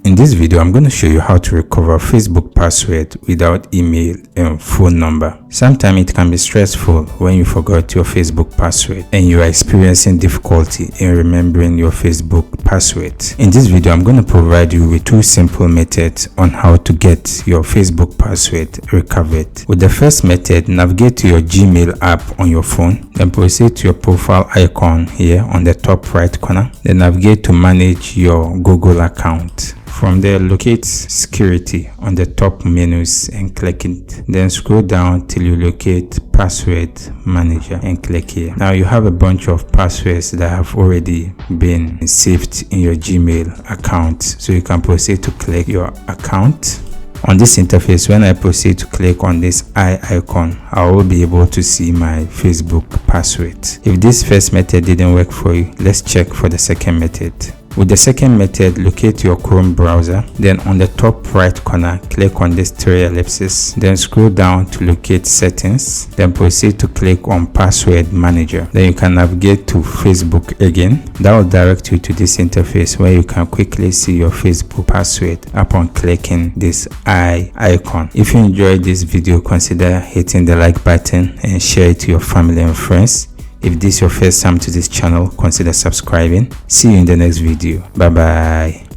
In this video, I'm going to show you how to recover Facebook password without email and phone number. Sometimes it can be stressful when you forgot your Facebook password and you are experiencing difficulty in remembering your Facebook password. In this video, I'm going to provide you with two simple methods on how to get your Facebook password recovered. With the first method, navigate to your Gmail app on your phone, then proceed to your profile icon here on the top right corner, then navigate to manage your Google account. From there, locate security on the top menus and click it. Then scroll down till you locate password manager and click here. Now you have a bunch of passwords that have already been saved in your Gmail account. So you can proceed to click your account. On this interface, when I proceed to click on this eye icon, I will be able to see my Facebook password. If this first method didn't work for you, let's check for the second method. With the second method, locate your Chrome browser. Then on the top right corner, click on this three ellipses. Then scroll down to locate settings. Then proceed to click on password manager. Then you can navigate to Facebook again. That will direct you to this interface where you can quickly see your Facebook password upon clicking this eye icon. If you enjoyed this video, consider hitting the like button and share it to your family and friends. If this is your first time to this channel, consider subscribing. See you in the next video. Bye bye.